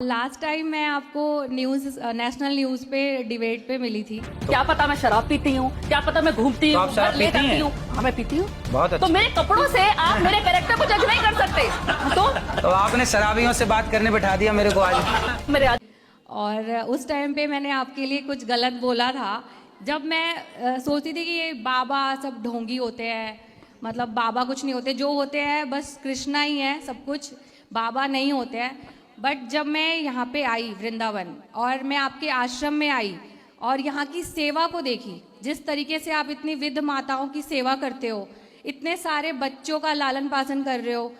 Last time मैं आपको national news पे डिबेट पे मिली थी। क्या पता मैं शराब पीती हूँ, क्या पता मैं घूमती तो हूँ, आप शराब ले पीती जाती हैं? हूँ। हाँ मैं पीती हूँ। बहुत अच्छा। तो मेरे कपड़ों से आप मेरे कैरेक्टर को जज नहीं कर सकते। तो आपने शराबियों से बात करने बैठा दिया मेरे को आज। मेरे आज और उस टाइम पे मैंने आपके लिए कुछ गलत बोला था। जब मैं सोचती थी कि ये बाबा सब ढोंगी होते हैं, मतलब बाबा कुछ नहीं होते, जो होते हैं बस कृष्णा ही है सब कुछ, बाबा नहीं होते हैं। बट जब मैं यहाँ पे आई वृंदावन और मैं आपके आश्रम में आई और यहाँ की सेवा को देखी, जिस तरीके से आप इतनी विध माताओं की सेवा करते हो, इतने सारे बच्चों का लालन पालन कर रहे हो,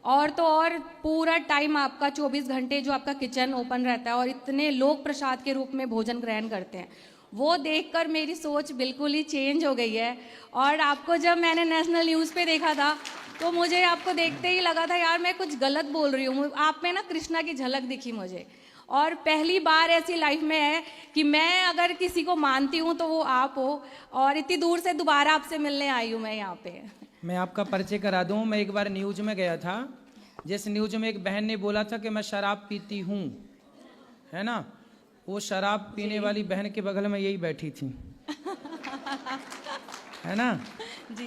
और तो और पूरा टाइम आपका 24 घंटे जो आपका किचन ओपन रहता है और इतने लोग प्रसाद के रूप में भोजन ग्रहण करते हैं, वो देखकर मेरी सोच बिल्कुल ही चेंज हो गई है। और आपको जब मैंने नेशनल न्यूज़ पे देखा था तो मुझे आपको देखते ही लगा था यार मैं कुछ गलत बोल रही हूँ। आप में ना कृष्णा की झलक दिखी मुझे, और पहली बार ऐसी लाइफ में है कि मैं अगर किसी को मानती हूँ तो वो आप हो, और इतनी दूर से दोबारा आपसे मिलने आई हूँ मैं यहाँ पे। मैं आपका परिचय करा दूं। मैं एक बार न्यूज में गया था, जिस न्यूज में एक बहन ने बोला था कि मैं शराब पीती हूँ, है ना, वो शराब पीने वाली बहन के बगल में यही बैठी थी, है ना।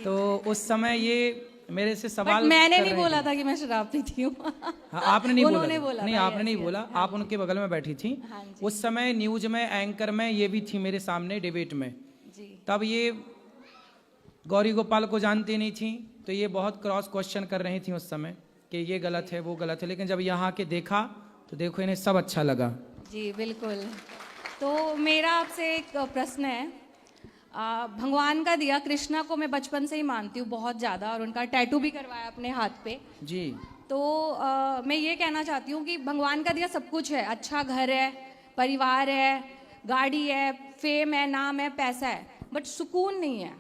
तो उस समय ये मेरे से सवाल मैंने कर नहीं रही बोला थी। था कि मैं शराब पीती हूँ। हाँ, आपने नहीं उन्होंने बोला, बोला नहीं था, आपने नहीं yes, बोला, yes, आप उनके बगल में बैठी थी। हाँ जी। उस समय न्यूज में एंकर में ये भी थी मेरे सामने डिबेट में। जी। तब ये गौरी गोपाल को जानती नहीं थी, तो ये बहुत क्रॉस क्वेश्चन कर रही थी उस समय कि ये गलत है वो गलत है, लेकिन जब यहाँ के देखा तो देखो इन्हें सब अच्छा लगा। जी बिल्कुल। तो मेरा आपसे एक प्रश्न है। भगवान का दिया कृष्णा को मैं बचपन से ही मानती हूँ बहुत ज़्यादा, और उनका टैटू भी करवाया अपने हाथ पे। जी। तो मैं ये कहना चाहती हूँ कि भगवान का दिया सब कुछ है, अच्छा घर है, परिवार है, गाड़ी है, फेम है, नाम है, पैसा है, बट सुकून नहीं है।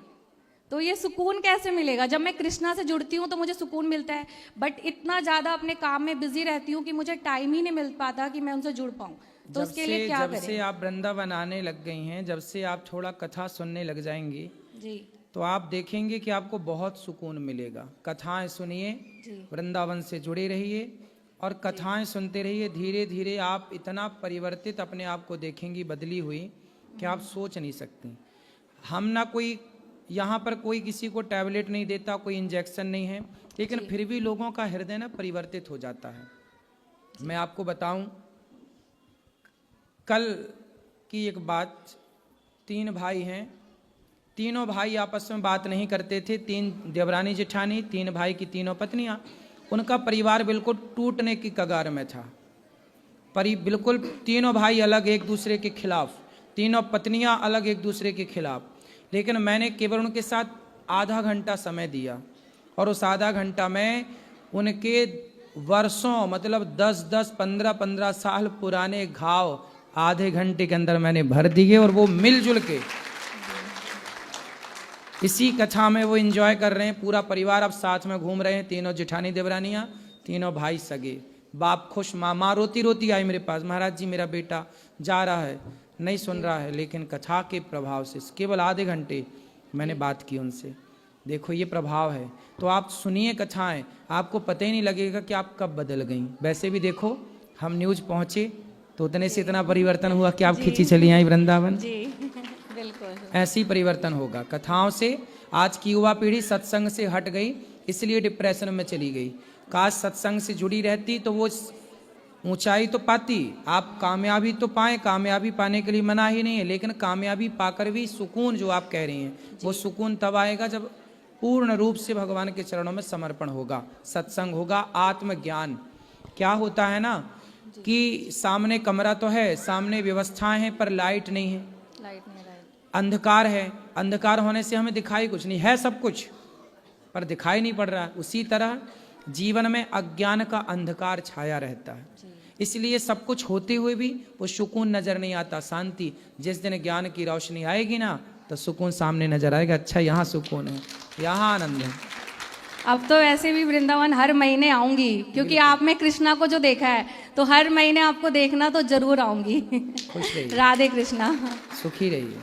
तो ये सुकून कैसे मिलेगा? जब मैं कृष्णा से जुड़ती हूँ तो मुझे सुकून मिलता है, बट इतना ज़्यादा अपने काम में बिजी रहती हूँ कि मुझे टाइम ही नहीं मिल पाता कि मैं उनसे जुड़ पाऊँ। तो उसके लिए क्या जब करें? से आप वृंदावन आने लग गई हैं, जब से आप थोड़ा कथा सुनने लग जाएंगी जी तो आप देखेंगे कि आपको बहुत सुकून मिलेगा। कथाएं सुनिए, जी वृंदावन से जुड़े रहिए और कथाएं सुनते रहिए। धीरे धीरे आप इतना परिवर्तित अपने आप को देखेंगी, बदली हुई, कि आप सोच नहीं सकती। हम ना कोई यहाँ पर कोई किसी को टैबलेट नहीं देता, कोई इंजेक्शन नहीं है, लेकिन फिर भी लोगों का हृदय ना परिवर्तित हो जाता है। मैं आपको बताऊं, कल की एक बात, 3 भाई हैं, तीनों भाई आपस में बात नहीं करते थे। 3 देवरानी जेठानी, 3 भाई की 3 पत्नियां। उनका परिवार बिल्कुल टूटने की कगार में था। बिल्कुल तीनों भाई अलग एक दूसरे के खिलाफ, तीनों पत्नियां अलग एक दूसरे के खिलाफ। लेकिन मैंने केवल उनके साथ आधा घंटा समय दिया, और उस आधा घंटा में उनके वर्षों, मतलब 10-10, 15-15 साल पुराने घाव आधे घंटे के अंदर मैंने भर दिए, और वो मिलजुल के इसी कथा में वो एंजॉय कर रहे हैं। पूरा परिवार अब साथ में घूम रहे हैं, तीनों जेठानी देवरानियां, तीनों भाई सगे। बाप खुश, माँ रोती रोती आई मेरे पास, महाराज जी मेरा बेटा जा रहा है, नहीं सुन रहा है, लेकिन कथा के प्रभाव से केवल आधे घंटे मैंने बात की उनसे। देखो ये प्रभाव है। तो आप सुनिए कथाएं, आपको पता ही नहीं लगेगा कि आप कब बदल गई। वैसे भी देखो, हम न्यूज पहुंचे तो उतने से इतना परिवर्तन हुआ कि आप खिंची चली आई वृंदावन। जी बिल्कुल। ऐसी परिवर्तन होगा कथाओं से। आज की युवा पीढ़ी सत्संग से हट गई, इसलिए डिप्रेशन में चली गई। काश सत्संग से जुड़ी रहती तो वो ऊंचाई तो पाती। आप कामयाबी तो पाए, कामयाबी पाने के लिए मना ही नहीं है, लेकिन कामयाबी पाकर भी सुकून जो आप कह रही हैं, वो सुकून तब आएगा जब पूर्ण रूप से भगवान के चरणों में समर्पण होगा, सत्संग होगा, आत्मज्ञान। क्या होता है ना कि सामने कमरा तो है, सामने व्यवस्थाएं हैं, पर लाइट नहीं है, लाइट नहीं, लाइट अंधकार है। अंधकार होने से हमें दिखाई कुछ नहीं, है सब कुछ पर दिखाई नहीं पड़ रहा है। उसी तरह जीवन में अज्ञान का अंधकार छाया रहता है, इसलिए सब कुछ होते हुए भी वो सुकून नजर नहीं आता, शांति। जिस दिन ज्ञान की रोशनी आएगी ना तो सुकून सामने नजर आएगा, अच्छा यहाँ सुकून है, यहाँ आनंद है। अब तो वैसे भी वृंदावन हर महीने आऊंगी, क्योंकि आप में कृष्णा को जो देखा है, तो हर महीने आपको देखना तो जरूर आऊंगी। खुश रहिए, राधे कृष्णा। सुखी रहिए।